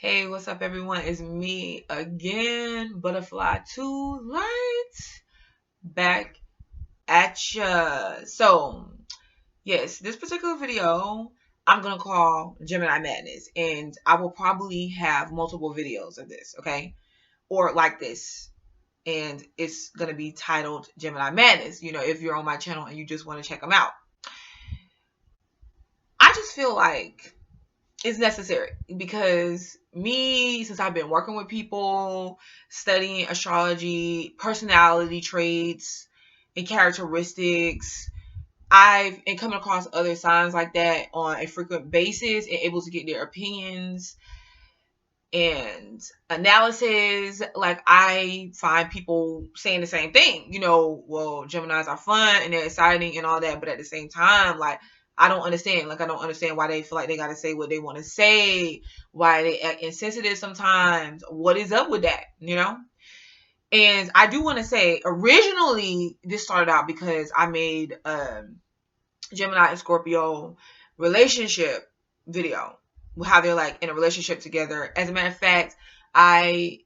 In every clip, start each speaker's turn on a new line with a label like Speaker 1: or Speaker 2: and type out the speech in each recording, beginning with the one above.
Speaker 1: Hey, what's up, everyone? It's me again, Butterfly 2 Light, back at ya. Yes, this particular video I'm gonna call Gemini Madness, and I will probably have multiple videos of this, okay? Or like this, and it's gonna be titled Gemini Madness, if you're on my channel and you just want to check them out. I just feel like it's necessary because since I've been working with people, studying astrology, personality traits, and characteristics, I've and coming across other signs like that on a frequent basis and able to get their opinions and analysis. Like, I find people saying the same thing, well, Geminis are fun and they're exciting and all that, but at the same time, like, I don't understand. Like, I don't understand why they feel like they got to say what they want to say, why they act insensitive sometimes. What is up with that? And I do want to say, originally, this started out because I made Gemini and Scorpio relationship video, how they're like in a relationship together. As a matter of fact, I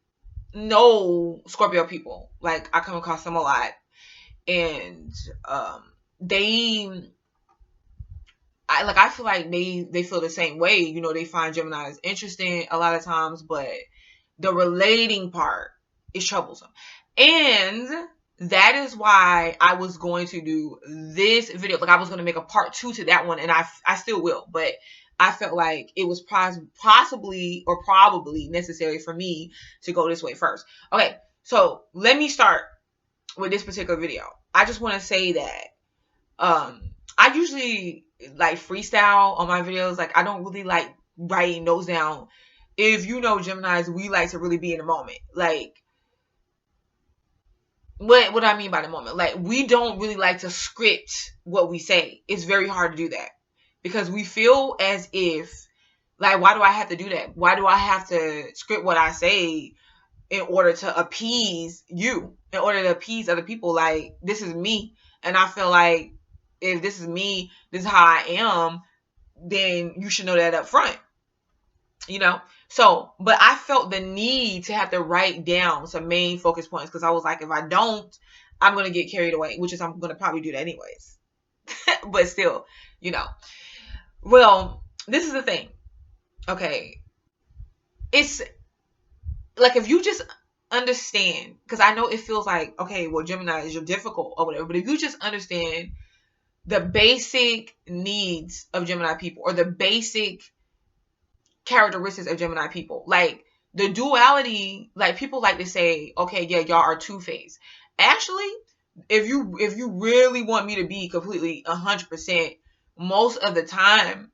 Speaker 1: know Scorpio people. Like, I come across them a lot, and I feel like they feel the same way. They find Geminis interesting a lot of times, but the relating part is troublesome. And that is why I was going to do this video. Like, I was going to make a part 2 to that one, and I still will. But I felt like it was possibly or probably necessary for me to go this way first. Okay, so let me start with this particular video. I just want to say that I usually like freestyle on my videos. Like, I don't really like writing notes down. If you know Geminis, we like to really be in the moment. Like, what I mean by the moment, like, we don't really like to script what we say. It's very hard to do that because we feel as if, like, why do I have to do that? Why do I have to script what I say in order to appease you, in order to appease other people? Like, this is me, and I feel like if this is me, this is how I am, then you should know that up front. So, but I felt the need to have to write down some main focus points because I was like, if I don't, I'm going to get carried away, which is I'm going to probably do that anyways. But still, you know. Well, this is the thing. Okay. It's like, if you just understand, because I know it feels like, okay, well, Gemini is difficult or whatever, but if you just understand the basic needs of Gemini people, or the basic characteristics of Gemini people, like the duality, like, people like to say, okay, yeah, y'all are two-faced. Actually, if you really want me to be completely 100%, most of the time,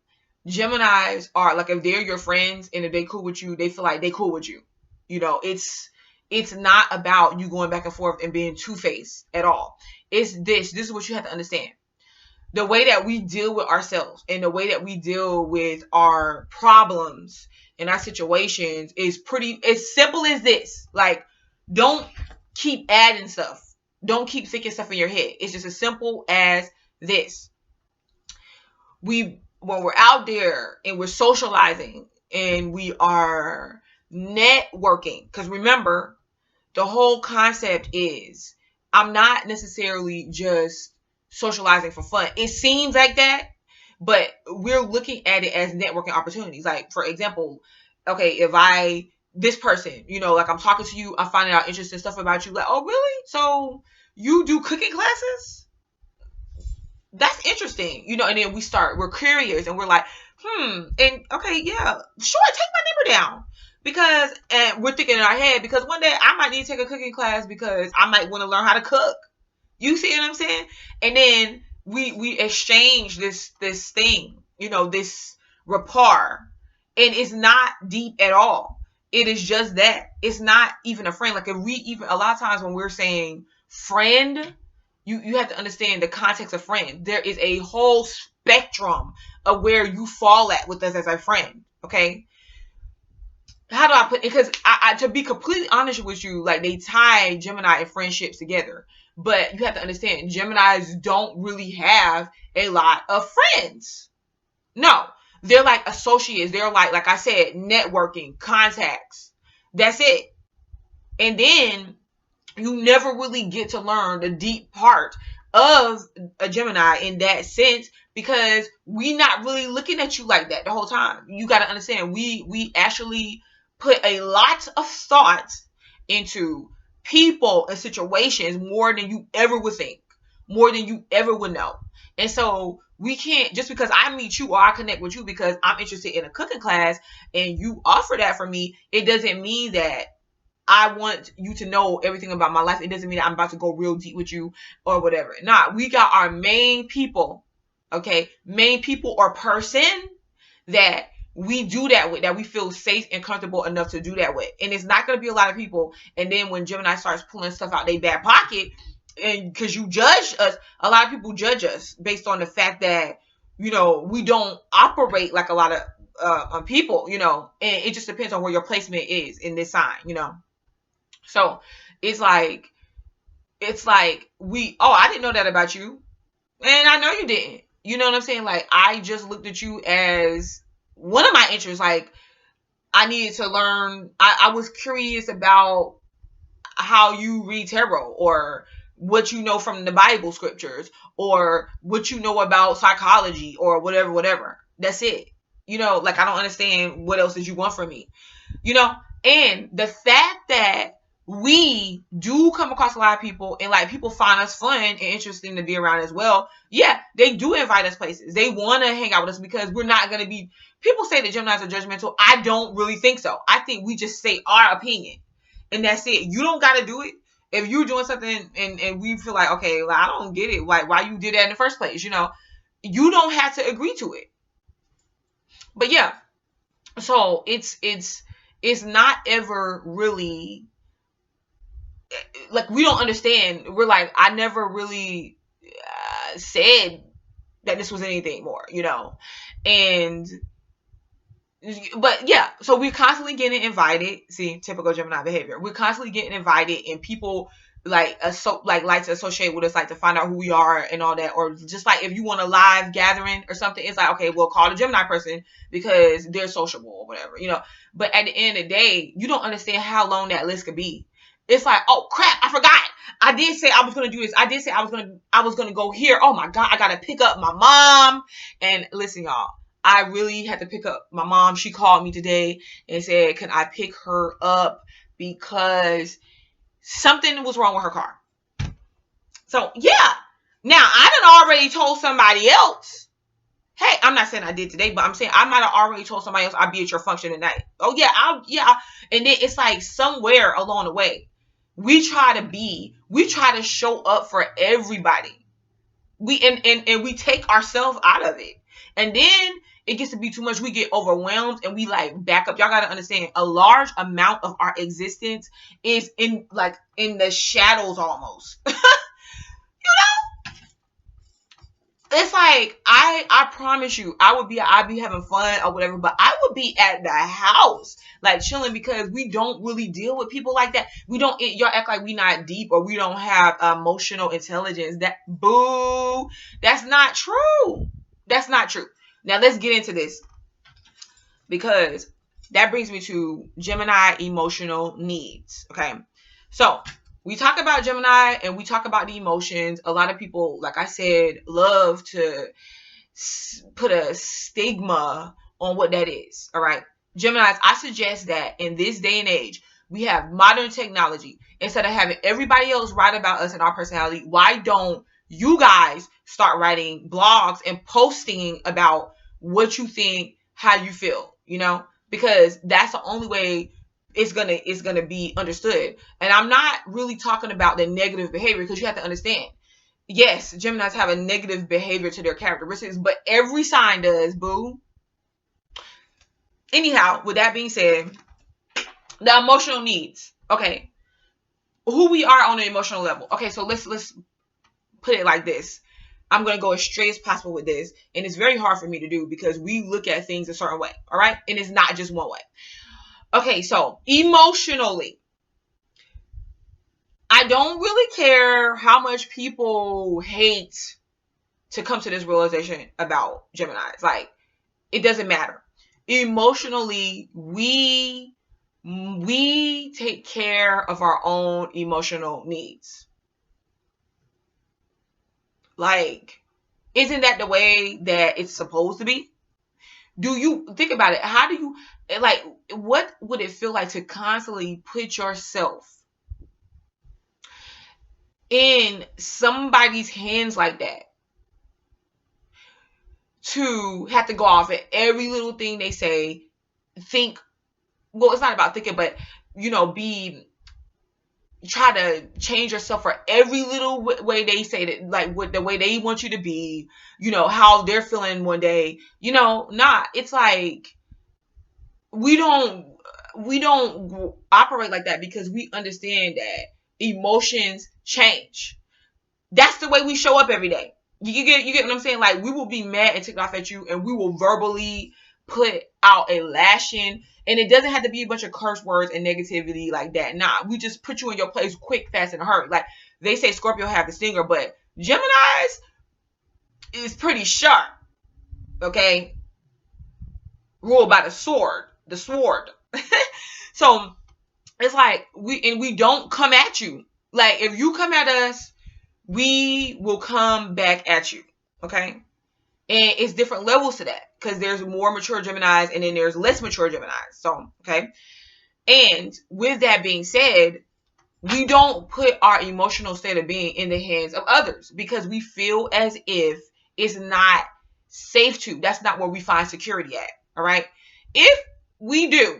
Speaker 1: Geminis are like, if they're your friends and if they cool with you, they feel like they cool with you. It's not about you going back and forth and being two-faced at all. It's this is what you have to understand. The way that we deal with ourselves and the way that we deal with our problems and our situations is pretty as simple as this. Like, don't keep adding stuff. Don't keep thinking stuff in your head. It's just as simple as this. When we're out there and we're socializing and we are networking, because remember, the whole concept is, I'm not necessarily just socializing for fun. It seems like that, but we're looking at it as networking opportunities. Like, for example, okay, if this person, like, I'm talking to you, I'm finding out interesting stuff about you. Like, oh, really? So you do cooking classes? That's interesting. And then we're curious and we're like, and okay, yeah, sure, take my number down. And we're thinking in our head, because one day I might need to take a cooking class because I might want to learn how to cook. You see what I'm saying? And then we exchange this thing, this rapport. And it's not deep at all. It is just that. It's not even a friend. Like, if we even, a lot of times when we're saying friend, you have to understand the context of friend. There is a whole spectrum of where you fall at with us as a friend. Okay? How do I put it? Because I to be completely honest with you, like, they tie Gemini and friendships together. But you have to understand, Geminis don't really have a lot of friends. No. They're like associates. They're like I said, networking, contacts. That's it. And then you never really get to learn the deep part of a Gemini in that sense, because we not really looking at you like that the whole time. You got to understand, we actually put a lot of thought into people and situations more than you ever would think, more than you ever would know. And so we can't, just because I meet you or I connect with you because I'm interested in a cooking class and you offer that for me, it doesn't mean that I want you to know everything about my life. It doesn't mean that I'm about to go real deep with you or whatever. Nah, we got our main people, okay? Main people or person that we do that with, that we feel safe and comfortable enough to do that with. And it's not going to be a lot of people. And then when Gemini starts pulling stuff out their back pocket, and because you judge us, a lot of people judge us based on the fact that, we don't operate like a lot of people, and it just depends on where your placement is in this sign. So it's like I didn't know that about you. And I know you didn't. You know what I'm saying? Like, I just looked at you as one of my interests. Like, I needed to learn. I was curious about how you read tarot, or what you know from the Bible scriptures, or what you know about psychology, or whatever. That's it. Like, I don't understand what else did you want from me. And the fact that we do come across a lot of people, and like people find us fun and interesting to be around as well. Yeah, they do invite us places. They want to hang out with us because we're not going to be, people say that Geminis are judgmental. I don't really think so. I think we just say our opinion and that's it. You don't got to do it. If you're doing something and we feel like, okay, well, I don't get it, like why you did that in the first place, you don't have to agree to it. But yeah, so it's not ever really, like, we don't understand. We're like, I never really said that this was anything more, and but yeah, so we're constantly getting invited. See, typical Gemini behavior. We're constantly getting invited, and people like like to associate with us, like to find out who we are and all that. Or just like if you want a live gathering or something, it's like, okay, we'll call the Gemini person because they're sociable or whatever, But at the end of the day, you don't understand how long that list could be. It's like, oh crap, I forgot. I did say I was gonna do this. I did say I was gonna go here. Oh my god, I gotta pick up my mom. And listen, y'all, I really had to pick up my mom. She called me today and said, can I pick her up because something was wrong with her car. So yeah. Now I done already told somebody else, hey, I'm not saying I did today, but I'm saying I might have already told somebody else I'll be at your function tonight. Oh yeah, and then it's like somewhere along the way, we try to show up for everybody. And we take ourselves out of it. And then it gets to be too much. We get overwhelmed and we like back up. Y'all got to understand, a large amount of our existence is in the shadows almost. It's like, I promise you, I'd be having fun or whatever, but I would be at the house like chilling, because we don't really deal with people like that. Y'all act like we not deep or we don't have emotional intelligence. That's not true. That's not true. Now let's get into this, because that brings me to Gemini emotional needs. Okay. So we talk about Gemini and we talk about the emotions. A lot of people, like I said, love to put a stigma on what that is. All right. Geminis, I suggest that in this day and age, we have modern technology. Instead of having everybody else write about us and our personality, why don't you guys start writing blogs and posting about what you think, how you feel, because that's the only way it's gonna be understood. And I'm not really talking about the negative behavior, because you have to understand, yes, Geminis have a negative behavior to their characteristics, but every sign does, boo. Anyhow, with that being said, the emotional needs. Okay, who we are on an emotional level. Okay, so let's put it like this. I'm going to go as straight as possible with this, and it's very hard for me to do because we look at things a certain way, all right? And it's not just one way. Okay, so emotionally, I don't really care how much people hate to come to this realization about Geminis. Like, It doesn't matter. Emotionally, we take care of our own emotional needs. Like, isn't that the way that it's supposed to be? Do you think about it? How do you, like, what would it feel like to constantly put yourself in somebody's hands like that? To have to go off at every little thing they say, think, well, it's not about thinking, but, be, try to change yourself for every little way they say that, like, what the way they want you to be, how they're feeling one day, nah, it's like, we don't operate like that, because we understand that emotions change. That's the way we show up every day. You get what I'm saying? Like, we will be mad and ticked off at you, and we will verbally put out a lashing, and it doesn't have to be a bunch of curse words and negativity like that. Nah, we just put you in your place quick, fast, and hurt. Like they say, Scorpio have the stinger, but Gemini's is pretty sharp. Okay, ruled by the sword. The sword. So it's like we don't come at you. Like, if you come at us, we will come back at you. Okay. And it's different levels to that, because there's more mature Geminis and then there's less mature Geminis. So, okay. And with that being said, we don't put our emotional state of being in the hands of others, because we feel as if it's not safe to. That's not where we find security at. All right. If we do,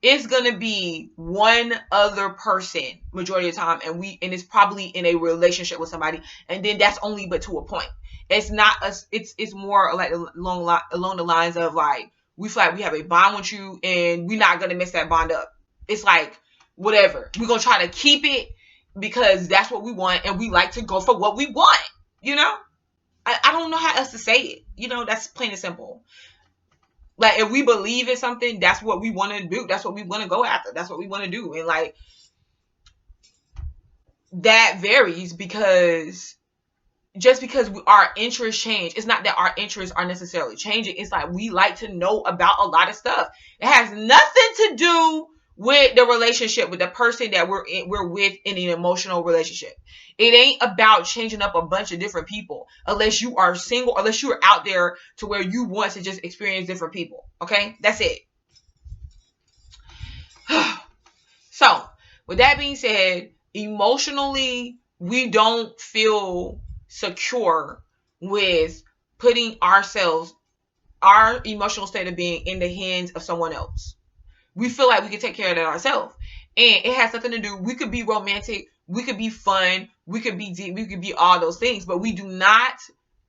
Speaker 1: it's gonna be one other person majority of the time, and it's probably in a relationship with somebody, and then that's only but to a point. It's not us. It's more like along the lines of, like, we feel like we have a bond with you, and we're not gonna mess that bond up. It's like, whatever, we're gonna try to keep it because that's what we want, and we like to go for what we want. I don't know how else to say it. That's plain and simple. Like, if we believe in something, that's what we want to do. That's what we want to go after. That's what we want to do. And, like, that varies, because just because our interests change, it's not that our interests are necessarily changing. It's like, we like to know about a lot of stuff. It has nothing to do with the relationship, with the person that we're with in an emotional relationship. It ain't about changing up a bunch of different people, unless you are single, unless you're out there to where you want to just experience different people. Okay, that's it. So, with that being said, emotionally, we don't feel secure with putting our emotional state of being, in the hands of someone else. We feel like we can take care of that ourselves. And it has nothing to do, we could be romantic, we could be fun, we could be deep, we could be all those things, but we do not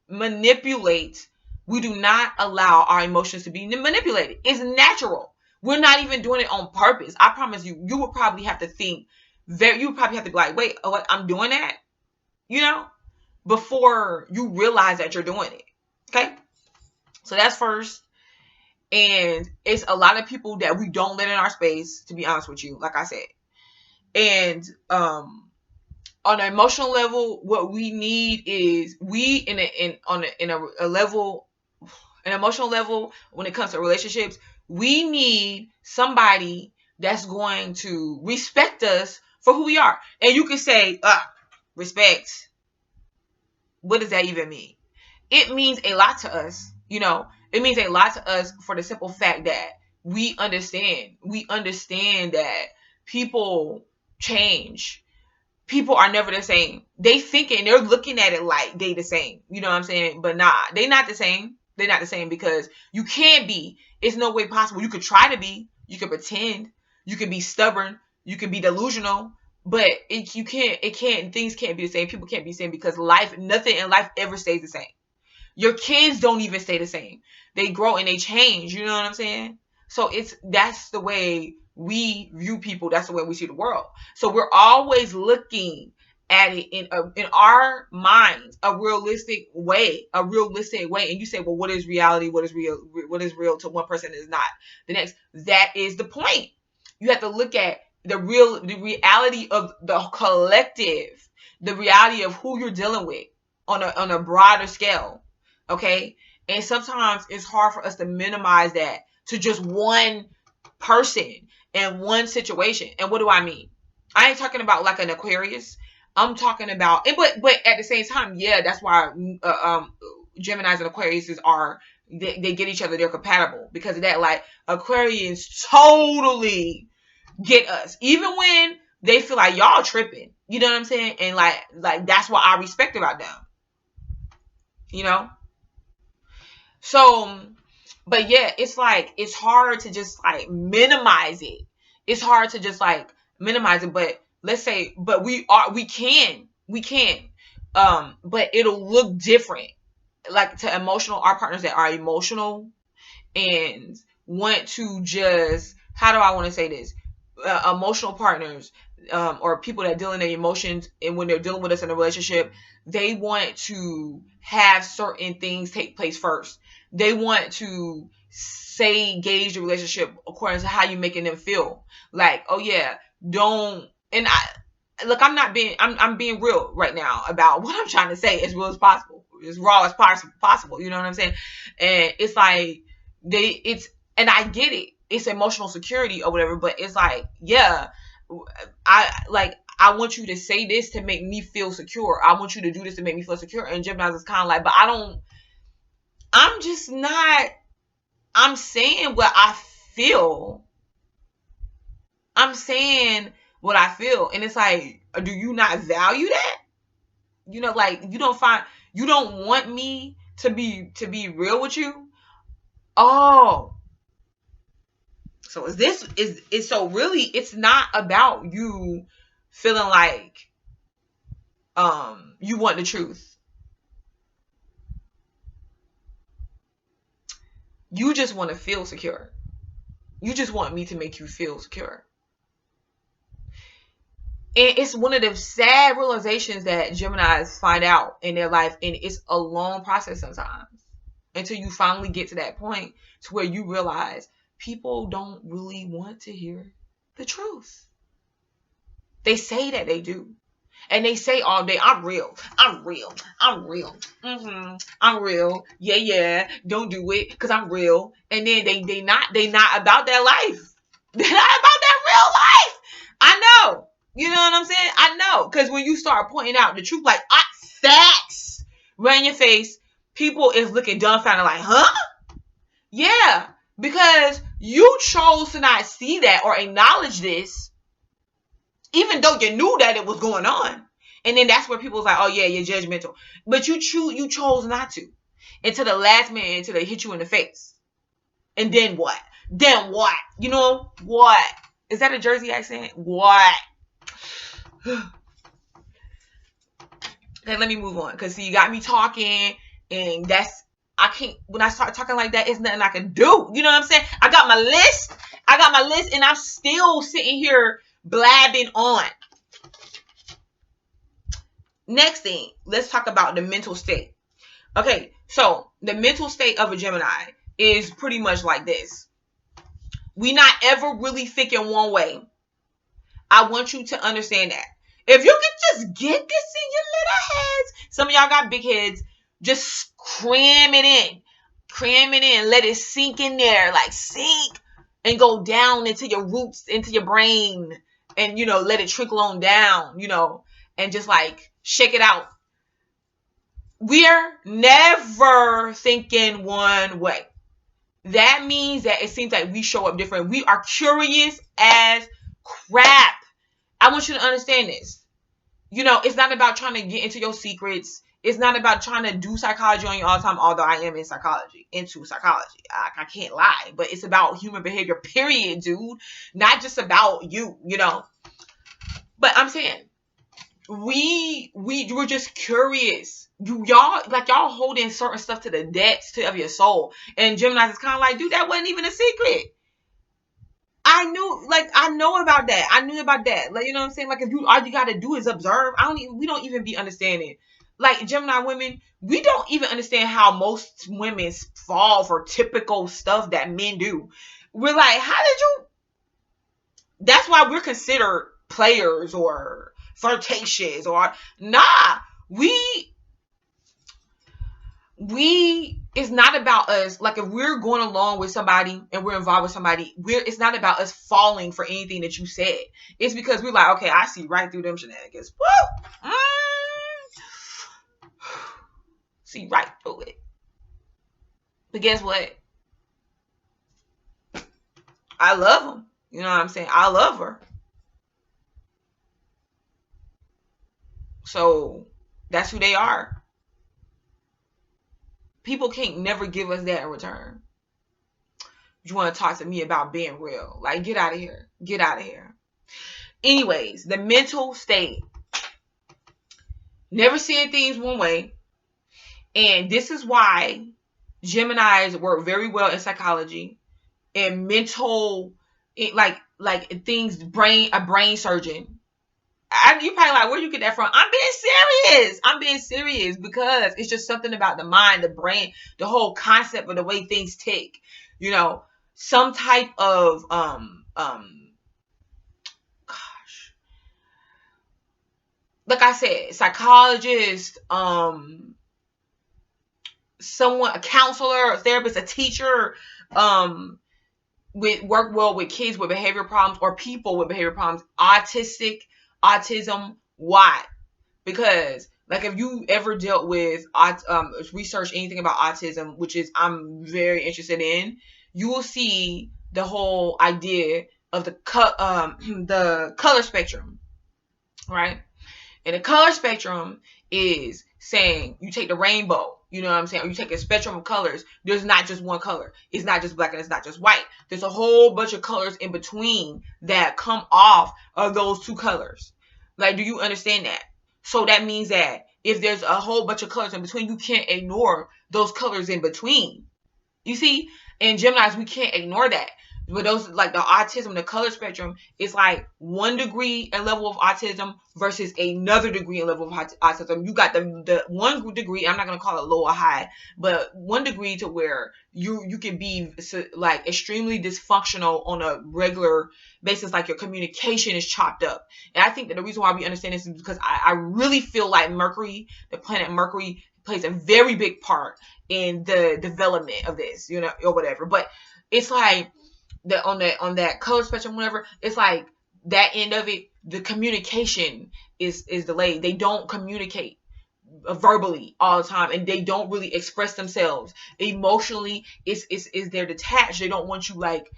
Speaker 1: manipulate, we do not allow our emotions to be manipulated. It's natural. We're not even doing it on purpose. I promise you, you would probably have to think, you would probably have to be like, wait, oh, I'm doing that? Before you realize that you're doing it. Okay? So that's first. And it's a lot of people that we don't let in our space, to be honest with you, like I said. And on an emotional level, what we need is, an emotional level, when it comes to relationships, we need somebody that's going to respect us for who we are. And you can say, respect. What does that even mean? It means a lot to us. It means a lot to us for the simple fact that we understand that people change. People are never the same. They're looking at it like they the same. You know what I'm saying? But nah, they not the same. They're not the same, because you can't be. It's no way possible. You could try to be. You could pretend. You can be stubborn. You can be delusional. But you can't. It can't. Things can't be the same. People can't be the same, because nothing in life ever stays the same. Your kids don't even stay the same. They grow and they change. You know what I'm saying? So that's the way we view people. That's the way we see the world. So we're always looking at it in our minds, a realistic way. And you say, well, what is reality? What is real? What is real to one person is not the next. That is the point. You have to look at the reality of the collective, the reality of who you're dealing with on a broader scale. Okay. And sometimes it's hard for us to minimize that to just one person and one situation. And what do I mean? I ain't talking about like an Aquarius. I'm talking about, but at the same time, yeah, that's why Geminis and Aquariuses are, they get each other. They're compatible because of that. Like Aquarians totally get us, even when they feel like y'all tripping. You know what I'm saying? And like that's what I respect about them. You know. So, but yeah, it's like it's hard to just like minimize it. It's hard to just like minimize it. But let's say, but we can, but it'll look different. Like to emotional, our partners that are emotional and want to just, how do I want to say this? Emotional partners, or people that deal in their emotions, and when they're dealing with us in a relationship, they want to have certain things take place first. They want to say gauge the relationship according to how you making them feel. Like, oh yeah, don't. And I look, I'm being real right now about what I'm trying to say, as real as possible, as raw as possible. You know what I'm saying? And it's like it's, and I get it. It's emotional security or whatever, but it's like, yeah, I want you to say this to make me feel secure. I want you to do this to make me feel secure. And Gemini is kind of like, but I'm just not, I'm saying what I feel. I'm saying what I feel. And it's like, do you not value that? You know, like you don't want me to be real with you. Oh, so is so really it's not about you feeling like you want the truth. You just want to feel secure. You just want me to make you feel secure. And it's one of the sad realizations that Geminis find out in their life, and it's a long process sometimes until you finally get to that point to where you realize people don't really want to hear the truth. They say that they do. And they say all day, I'm real. I'm real. I'm real. I'm real. Yeah, yeah. Don't do it because I'm real. And then they not about that life. They're not about that real life. I know. You know what I'm saying? I know. Because when you start pointing out the truth, like facts right in your face, people is looking dumbfounded like, huh? Yeah. Because you chose to not see that or acknowledge this, even though you knew that it was going on. And then that's where people's like, oh yeah, you're judgmental. But you chose not to. Until the last minute, until they hit you in the face. And then what? Then what? You know what? Is that a Jersey accent? What? Okay, let me move on. Cause see, you got me talking, and that's, I can't, when I start talking like that, it's nothing I can do. You know what I'm saying? I got my list, and I'm still sitting here blabbing on. Next thing, let's talk about the mental state. Okay, so the mental state of a Gemini is pretty much like this. We not ever really thinking one way. I want you to understand that. If you can just get this in your little heads, some of y'all got big heads, just cram it in. Cram it in. Let it sink in there. Like sink and go down into your roots, into your brain. And, let it trickle on down, and just like shake it out. We're never thinking one way. That means that it seems like we show up different. We are curious as crap. I want you to understand this. It's not about trying to get into your secrets. It's not about trying to do psychology on you all the time, although I am into psychology. I can't lie. But it's about human behavior, period, dude. Not just about you, But I'm saying, we're just curious. Y'all holding certain stuff to the depths of your soul. And Gemini is kind of like, dude, that wasn't even a secret. I know about that. I knew about that. Like, you know what I'm saying? Like, if all you gotta do is observe, we don't even be understanding. Like, Gemini women, we don't even understand how most women fall for typical stuff that men do. We're like, how did you? That's why we're considered players or flirtatious or nah. it's not about us. Like if we're going along with somebody and we're involved with somebody, it's not about us falling for anything that you said. It's because we're like, okay, I see right through them shenanigans. Woo! See right through it. But guess what? I love them. You know what I'm saying? I love her. So that's who they are. People can't never give us that in return. You want to talk to me about being real? Like, get out of here. Get out of here. Anyways, the mental state. Never seeing things one way. And this is why Geminis work very well in psychology and mental, like things, a brain surgeon. You probably like, where you get that from? I'm being serious because it's just something about the mind, the brain, the whole concept of the way things tick. You know, some type of like I said, psychologist, someone, a counselor, a therapist, a teacher, work well with kids with behavior problems or people with behavior problems, autism. Why? Because like if you ever dealt with research anything about autism, which is I'm very interested in, you will see the whole idea of the color spectrum, right? And the color spectrum is saying you take the rainbow, you know what I'm saying? Or you take a spectrum of colors. There's not just one color. It's not just black and it's not just white. There's a whole bunch of colors in between that come off of those two colors. Like, do you understand that? So that means that if there's a whole bunch of colors in between, you can't ignore those colors in between. You see? In Geminis, we can't ignore that. But those, like the autism, the color spectrum, is like 1 degree and level of autism versus another degree and level of autism. You got the 1 degree, I'm not going to call it low or high, but 1 degree to where you can be like extremely dysfunctional on a regular basis, like your communication is chopped up. And I think that the reason why we understand this is because I really feel like Mercury, the planet Mercury, plays a very big part in the development of this, you know, or whatever. But it's like on that color spectrum, whatever, it's like that end of it, the communication is delayed. They don't communicate verbally all the time, and they don't really express themselves emotionally. Is they're detached. They don't want you like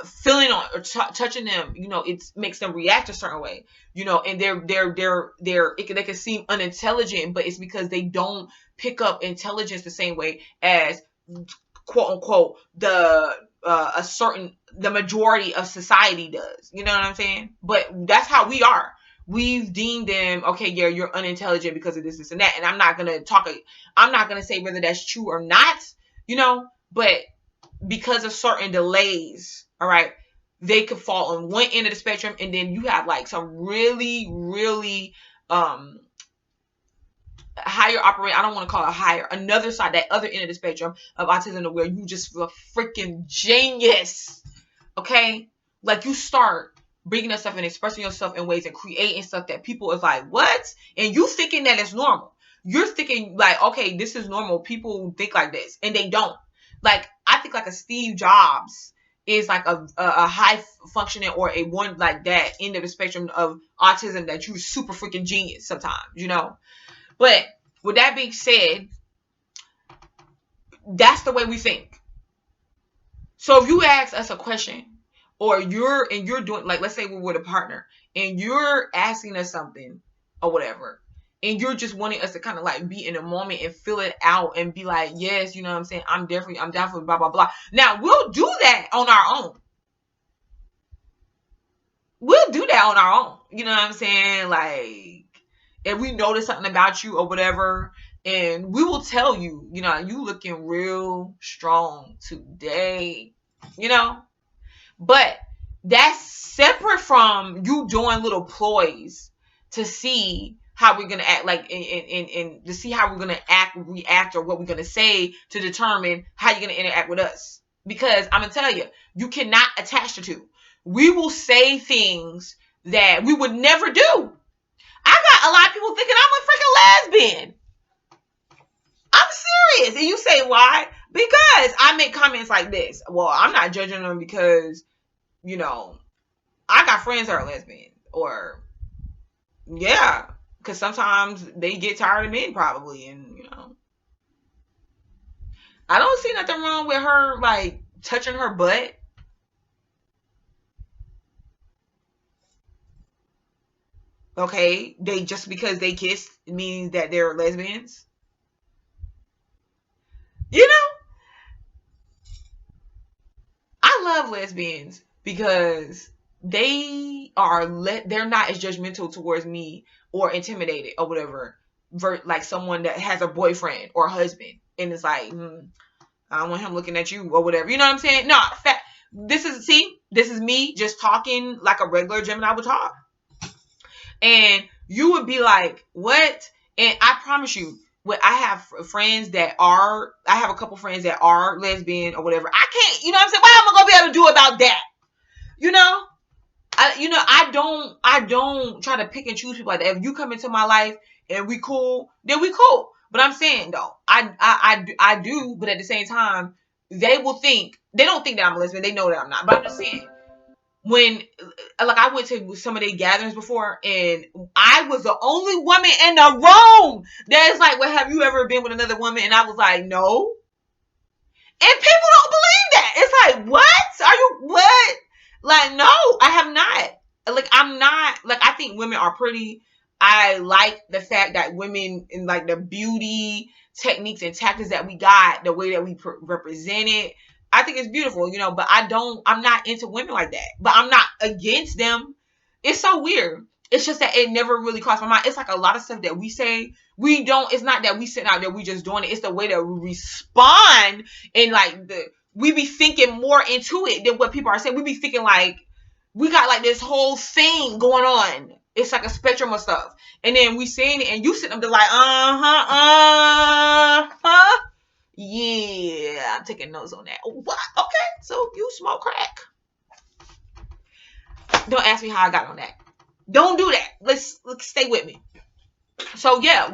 Speaker 1: feeling on or touching them. You know, it makes them react a certain way. You know, and they can seem unintelligent, but it's because they don't pick up intelligence the same way as quote unquote the majority of society does. You know what I'm saying? But that's how we are. We've deemed them, okay, yeah, you're unintelligent because of this and that. And I'm not gonna say whether that's true or not, you know, but because of certain delays, all right, they could fall on one end of the spectrum, and then you have like some really, really higher operate. I don't want to call it higher. Another side, that other end of the spectrum of autism, where you just feel a freaking genius. Okay, like you start bringing yourself and expressing yourself in ways and creating stuff that people is like, what? And you thinking that it's normal. You're thinking like, okay, this is normal. People think like this, and they don't. Like I think like a Steve Jobs is like a high functioning or a one like that end of the spectrum of autism that you're super freaking genius sometimes, you know. But with that being said, that's the way we think. So if you ask us a question, or you're doing, like, let's say we're with a partner and you're asking us something or whatever, and you're just wanting us to kind of like be in a moment and fill it out and be like, yes, you know what I'm saying, I'm down for blah blah blah. Now we'll do that on our own. We'll do that on our own. You know what I'm saying? Like, if we notice something about you or whatever, and we will tell you, you know, you looking real strong today, you know. But that's separate from you doing little ploys to see how we're gonna act, like, and to see how we're gonna react, or what we're gonna say to determine how you're gonna interact with us. Because I'm gonna tell you, you cannot attach the two. We will say things that we would never do. I got a lot of people thinking I'm a freaking lesbian. I'm serious. And you say why? Because I make comments like this. Well, I'm not judging them because, you know, I got friends that are lesbian. Or, yeah, because sometimes they get tired of men probably. And, I don't see nothing wrong with her, like, touching her butt. Okay, they just because they kissed means that they're lesbians. You know, I love lesbians because they're not as judgmental towards me or intimidated or whatever, like someone that has a boyfriend or husband and it's like, I don't want him looking at you or whatever. You know what I'm saying? No, this is me just talking like a regular Gemini would talk. And you would be like, what? And I promise you, I have I have a couple friends that are lesbian or whatever. I can't, you know what I'm saying? What am I gonna be able to do about that? You know? I don't try to pick and choose people like that. If you come into my life and we cool, then we cool. But I'm saying though, I do, but at the same time, they don't think that I'm a lesbian. They know that I'm not. But I'm just saying, when like I went to some of their gatherings before and I was the only woman in the room that's like, well, have you ever been with another woman? And I was like, no. And people don't believe that. It's like, what? Are you what? Like, no, I have not. Like, I'm not. Like, I think women are pretty. I like the fact that women and like the beauty techniques and tactics that we got, the way that we represent it. I think it's beautiful, but I'm not into women like that. But I'm not against them. It's so weird. It's just that it never really crossed my mind. It's like a lot of stuff that we say, it's not that we sitting out there, we just doing it. It's the way that we respond and like we be thinking more into it than what people are saying. We be thinking like, we got like this whole thing going on. It's like a spectrum of stuff. And then we saying it and you sitting up there like, yeah, I'm taking notes on that. What? Okay, so you smoke crack. Don't ask me how I got on that. Don't do that. Let's stay with me. So yeah,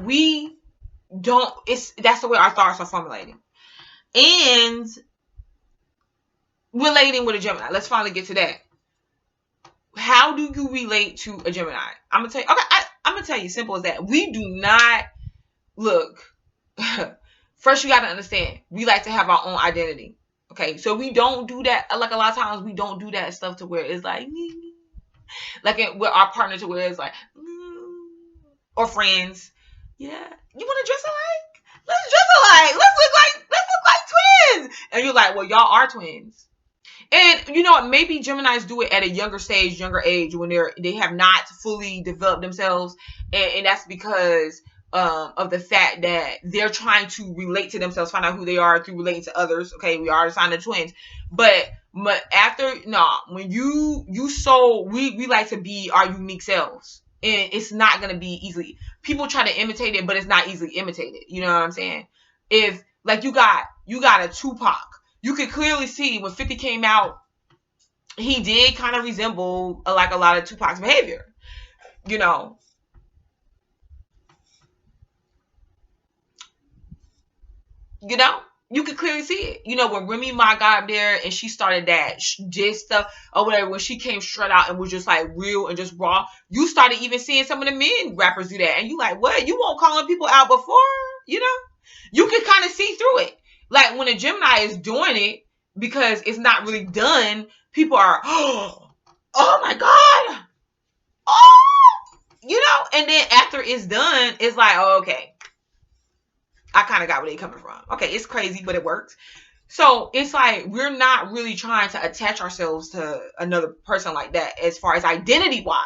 Speaker 1: that's the way our thoughts are formulating. And relating with a Gemini. Let's finally get to that. How do you relate to a Gemini? I'm gonna tell you. Okay, I'm gonna tell you. Simple as that. We do not look. First, you got to understand. We like to have our own identity. Okay, so we don't do that. Like a lot of times, we don't do that stuff to where it's like with our partner to where it's like, or friends. Yeah, you want to dress alike? Let's dress alike. Let's look like twins. And you're like, well, y'all are twins. And you know what? Maybe Geminis do it at a younger age, when they have not fully developed themselves, and that's because of the fact that they're trying to relate to themselves, find out who they are through relating to others. Okay, we are a sign of twins, but after when we like to be our unique selves, and it's not gonna be easily. People try to imitate it, but it's not easily imitated. You know what I'm saying? If like you got a Tupac. You could clearly see when 50 came out, he did kind of resemble like a lot of Tupac's behavior. You know, you could clearly see it. When Remy Ma got up there and she started that just stuff or whatever, when she came straight out and was just like real and just raw, you started even seeing some of the men rappers do that. And you like, what? You won't calling people out before? You could kind of see through it. Like when a Gemini is doing it, because it's not really done, people are, oh my God. Oh, and then after it's done, it's like, oh, okay. I kind of got where they're coming from. Okay, it's crazy, but it works. So it's like we're not really trying to attach ourselves to another person like that as far as identity wise,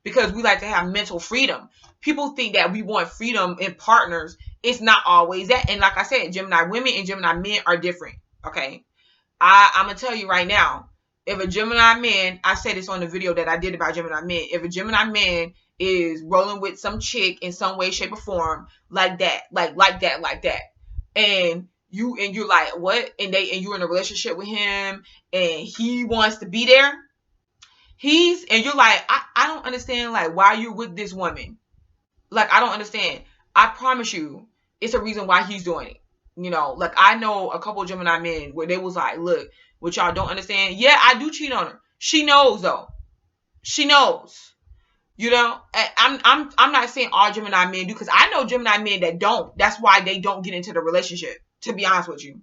Speaker 1: because we like to have mental freedom. People think that we want freedom in partners. It's not always that. And like I said, Gemini women and Gemini men are different. Okay. I'm going to tell you right now, if a Gemini man, I said this on the video that I did about Gemini men, if a Gemini man is rolling with some chick in some way, shape, or form, like that, and you're like, what? And you're in a relationship with him and he wants to be there, and you're like, I don't understand, like, why you're with this woman. Like, I don't understand. I promise you, it's a reason why he's doing it. You know, like I know a couple of Gemini men where they was like, look, what y'all don't understand. Yeah, I do cheat on her. She knows though. She knows. You know, I'm not saying all Gemini men do, because I know Gemini men that don't. That's why they don't get into the relationship, to be honest with you.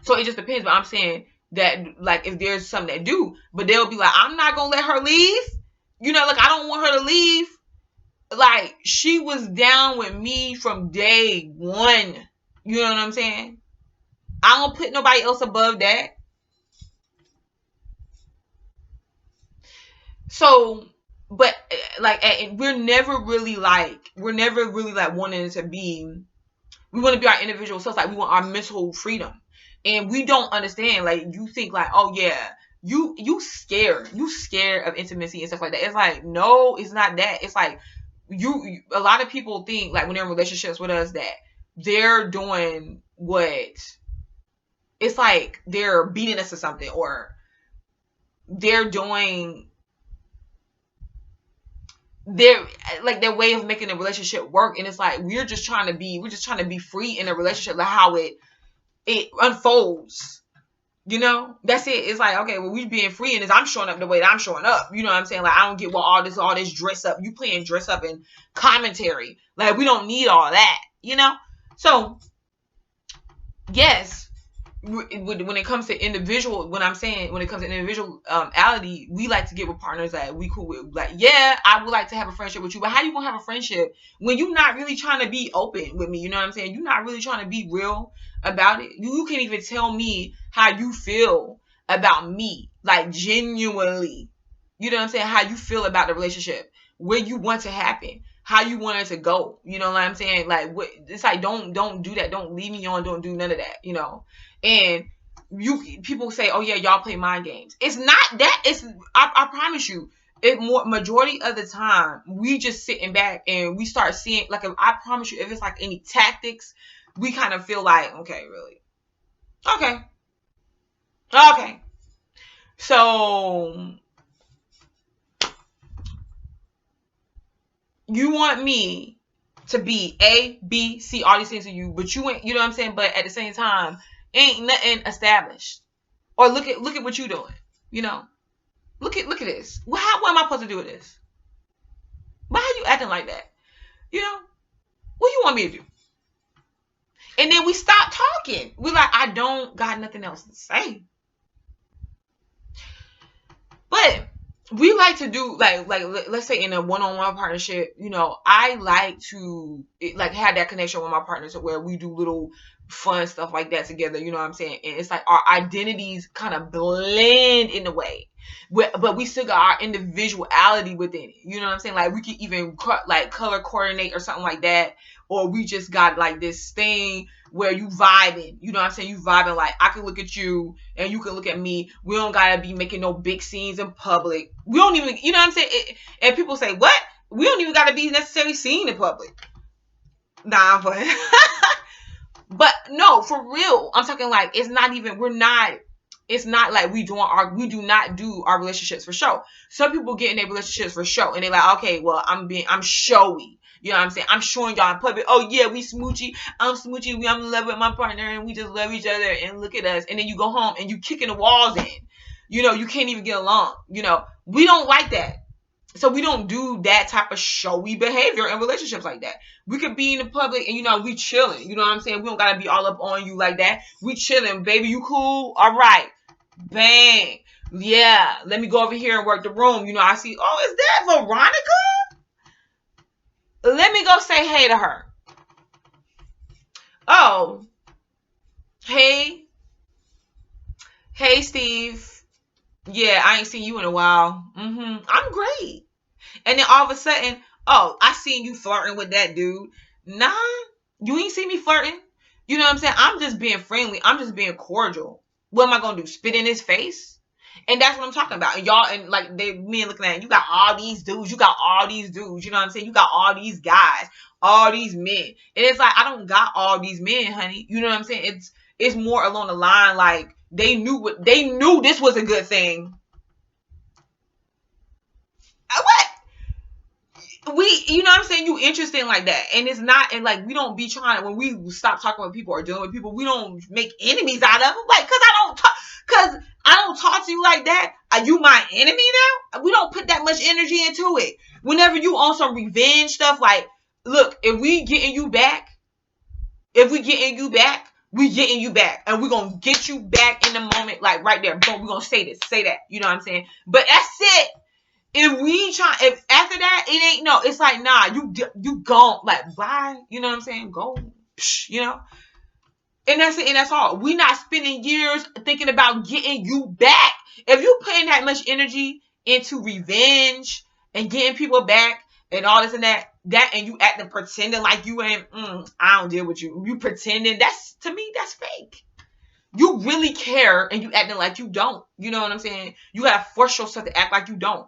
Speaker 1: So it just depends. But I'm saying that, like, if there's some that do, but they'll be like, I'm not gonna let her leave. You know, like I don't want her to leave. Like, she was down with me from day one. You know what I'm saying? I don't put nobody else above that. So, but like, we're never really like wanting to be. We want to be our individual selves. Like, we want our mental freedom, and we don't understand. Like, you think like, oh yeah, you scared of intimacy and stuff like that. It's like, no, it's not that. It's like a lot of people think, like, when they're in relationships with us, that they're doing what, it's like they're beating us or something, or they're doing their way of making a relationship work. And it's like, we're just trying to be free in a relationship, like how it unfolds. You know, that's it. It's like, okay, well, we being free in this. I'm showing up the way that I'm showing up. You know what I'm saying? Like, I don't get what all this dress up. You playing dress up and commentary. Like, we don't need all that. You know? So, yes, when it comes to individual, when it comes to individuality, we like to get with partners that we cool with. Like, yeah, I would like to have a friendship with you, but how you gonna have a friendship when you're not really trying to be open with me? You know what I'm saying? You're not really trying to be real about it. You can't even tell me how you feel about me, like, genuinely. You know what I'm saying? How you feel about the relationship, where you want to happen, how you want it to go. You know what I'm saying? Like, what, it's like, don't do that. Don't leave me on. Don't do none of that. You know. And people say, oh yeah, y'all play mind games. It's not that. It's, I promise you, majority of the time we just sitting back and we start seeing, like, I promise you, if it's like any tactics, we kind of feel like, okay, really, okay. So you want me to be A, B, C, all these things to you, but you ain't, you know what I'm saying? But at the same time, ain't nothing established. Or look at what you doing. You know, look at this. What am I supposed to do with this? Why are you acting like that? You know, what you want me to do? And then we stop talking. We're like, I don't got nothing else to say. But we like to do, like let's say in a one-on-one partnership, you know, I like to, like, have that connection with my partner, to where we do little fun stuff like that together. You know what I'm saying? And it's like our identities kind of blend in a way, but we still got our individuality within it. You know what I'm saying? Like, we can even like color coordinate or something like that, or we just got like this thing where you vibing. You know what I'm saying? You vibing, like, I can look at you and you can look at me. We don't gotta be making no big scenes in public. We don't even, you know what I'm saying? And people say, what? We don't even gotta be necessarily seen in public. Nah, I'm playing. But no, for real, I'm talking like, it's not even, it's not like we do not do our relationships for show. Some people get in their relationships for show, and they're like, okay, well, I'm showy. You know what I'm saying? I'm showing y'all in public. Oh yeah, we smoochy. I'm smoochy. I'm in love with my partner, and we just love each other. And look at us. And then you go home and you kicking the walls in. You know, you can't even get along. You know, we don't like that. So we don't do that type of showy behavior in relationships like that. We could be in the public and, you know, we chilling. You know what I'm saying? We don't gotta be all up on you like that. We chilling, baby. You cool? All right. Bang. Yeah. Let me go over here and work the room. You know, I see, oh, is that Veronica? Let me go say hey to her. Oh, hey. Hey, Steve. Yeah, I ain't seen you in a while. I'm great. And then all of a sudden, oh, I seen you flirting with that dude. Nah, you ain't see me flirting. You know what I'm saying? I'm just being friendly. I'm just being cordial. What am I gonna do? Spit in his face? And that's what I'm talking about. And y'all, and like, men looking at, you got all these dudes. You got all these dudes. You know what I'm saying? You got all these guys, all these men. And it's like, I don't got all these men, honey. You know what I'm saying? It's more along the line, like, they knew this was a good thing. What? you know what I'm saying, you interesting like that. And it's not, and like, we don't be trying, when we stop talking with people or dealing with people, we don't make enemies out of them. Like, cause I don't talk to you like that. Are you my enemy now? We don't put that much energy into it. Whenever you on some revenge stuff, like, look, if we getting you back, we getting you back. And we're gonna get you back in the moment, like right there. Boom, we're gonna say that. You know what I'm saying? But that's it. If after that it ain't, no, it's like, nah, you gone, like, bye. You know what I'm saying? Go, you know. And that's it, and that's all. We not spending years thinking about getting you back. If you putting that much energy into revenge and getting people back and all this and that, and you acting pretending like you ain't, I don't deal with you. You pretending, that's, to me, that's fake. You really care and you acting like you don't. You know what I'm saying? You gotta force yourself to act like you don't.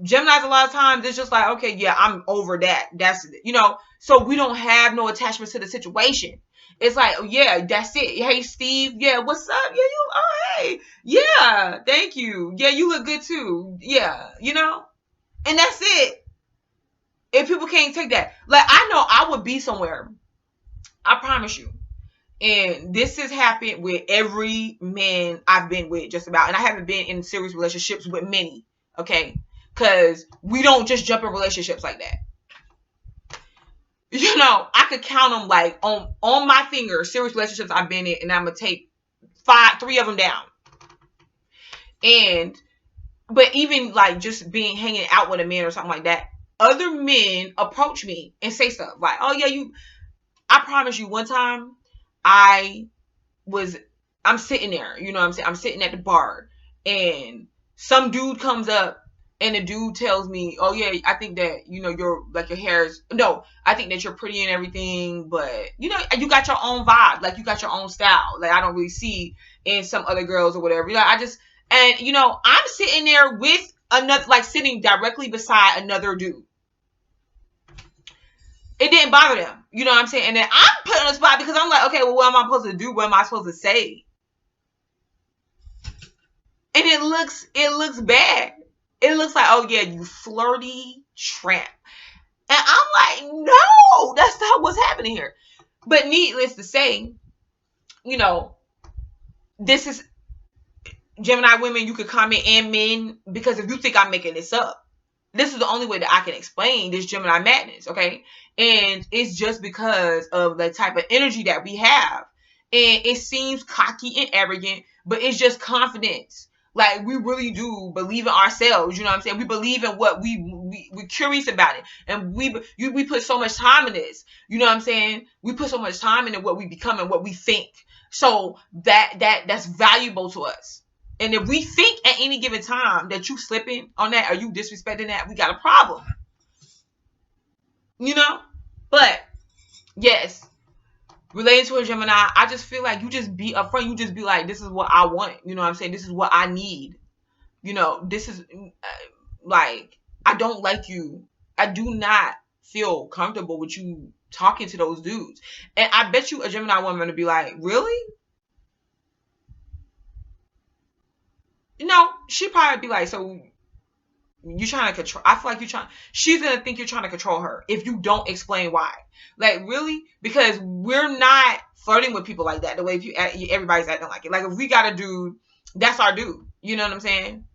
Speaker 1: Gemini's, a lot of times, it's just like, okay, yeah, I'm over that. That's, you know, so we don't have no attachment to the situation. It's like, oh, yeah, that's it. Hey, Steve, yeah, what's up? Yeah, hey, yeah, thank you. Yeah, you look good too. Yeah, you know, and that's it. If people can't take that, like, I know I would be somewhere, I promise you. And this has happened with every man I've been with, just about. And I haven't been in serious relationships with many, okay? Because we don't just jump in relationships like that. You know, I could count them, like, on my fingers, serious relationships I've been in, and I'm going to take 3 of them down. But even, like, just hanging out with a man or something like that, other men approach me and say stuff like, oh, yeah, I promise you, one time I'm sitting there, you know what I'm saying? I'm sitting at the bar, and some dude comes up, and the dude tells me, oh yeah, I think that, you know, your hair is, no, I think that you're pretty and everything, but, you know, you got your own vibe, like, you got your own style, like, I don't really see in some other girls or whatever. You know, and, you know, I'm sitting there with another, like, sitting directly beside another dude. It didn't bother them. You know what I'm saying? And then I'm put on the spot because I'm like, okay, well, what am I supposed to do? What am I supposed to say? And it looks bad. It looks like, oh yeah, you flirty tramp. And I'm like, no, that's not what's happening here. But needless to say, you know, this is Gemini women, you could comment, and men, because if you think I'm making this up, this is the only way that I can explain this Gemini madness, okay? And it's just because of the type of energy that we have. And it seems cocky and arrogant, but it's just confidence. Like, we really do believe in ourselves, you know what I'm saying? We believe in what we're curious about it. And we put so much time in this, you know what I'm saying? We put so much time into what we become and what we think. So that's valuable to us. And if we think at any given time that you slipping on that or you disrespecting that, we got a problem. You know? But, yes, related to a Gemini, I just feel like you just be upfront. You just be like, this is what I want. You know what I'm saying? This is what I need. You know, this is, like, I don't like you. I do not feel comfortable with you talking to those dudes. And I bet you a Gemini woman to be like, really? No, she probably be like, so you trying to control, I feel like she's going to think you're trying to control her if you don't explain why. Like, really? Because we're not flirting with people like that the way everybody's acting like it. Like, if we got a dude, that's our dude. You know what I'm saying?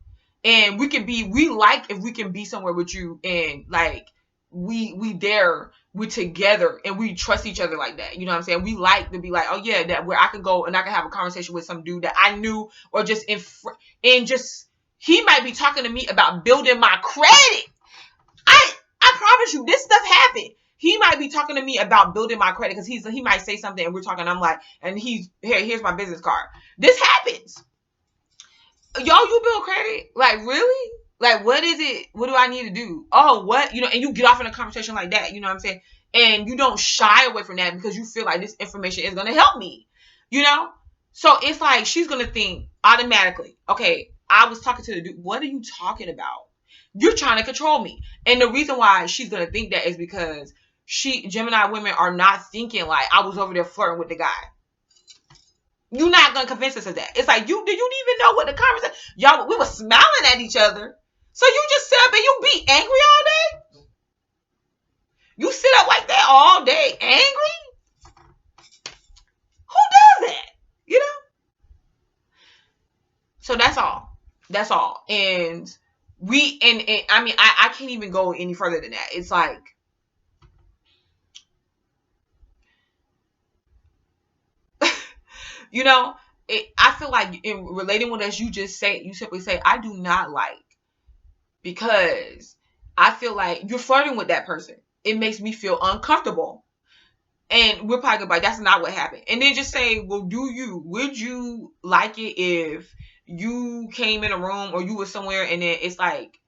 Speaker 1: And we like if we can be somewhere with you and, like, we're together and we trust each other like that. You know what I'm saying? We like to be like, oh yeah, that where I can go and I can have a conversation with some dude that I knew, or just he might be talking to me about building my credit. I promise you, this stuff happened. He might be talking to me about building my credit because he might say something and we're talking. I'm like, and here's my business card. This happens. Yo, you build credit? Like, really? Like, what is it? What do I need to do? Oh, what? You know, and you get off in a conversation like that, you know what I'm saying? And you don't shy away from that because you feel like this information is going to help me, you know? So it's like, she's going to think automatically, okay, I was talking to the dude. What are you talking about? You're trying to control me. And the reason why she's going to think that is because Gemini women are not thinking like, I was over there flirting with the guy. You're not going to convince us of that. It's like, do you even know what the conversation? Y'all, we were smiling at each other. So you just sit up and you be angry all day? You sit up like that all day, angry? Who does that? You know? So that's all. That's all. And I mean, I can't even go any further than that. It's like, you know, I feel like in relating with us, you simply say, I do not like, because I feel like you're flirting with that person. It makes me feel uncomfortable. And we're probably like, that's not what happened. And then just say, well, would you like it if you came in a room or you were somewhere and then it's like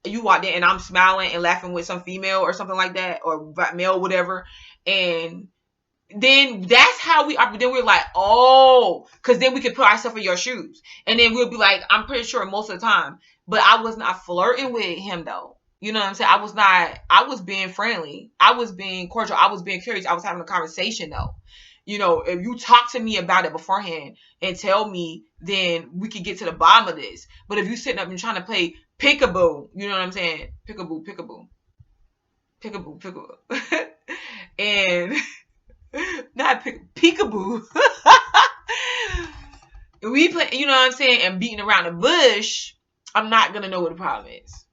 Speaker 1: you walked in and I'm smiling and laughing with some female or something like that, or male, whatever. And then that's how we are. Then we're like, oh, because then we can put ourselves in your shoes. And then we'll be like, I'm pretty sure most of the time, but I was not flirting with him though. You know what I'm saying? I was being friendly. I was being cordial. I was being curious. I was having a conversation though. You know, if you talk to me about it beforehand and tell me, then we could get to the bottom of this. But if you sitting up and trying to play peekaboo, you know what I'm saying? Peekaboo, peekaboo, peekaboo, peekaboo. And not peekaboo. We play, you know what I'm saying, and beating around the bush, I'm not gonna know what the problem is.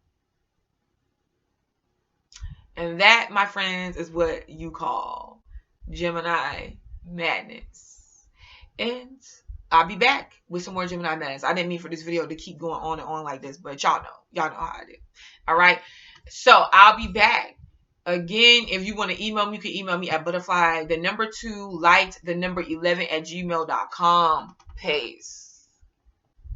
Speaker 1: And that, my friends, is what you call Gemini madness. And I'll be back with some more Gemini madness. I didn't mean for this video to keep going on and on like this, but y'all know how I do. All right. So I'll be back. Again, if you want to email me, you can email me at butterfly2light11 at gmail.com. Peace.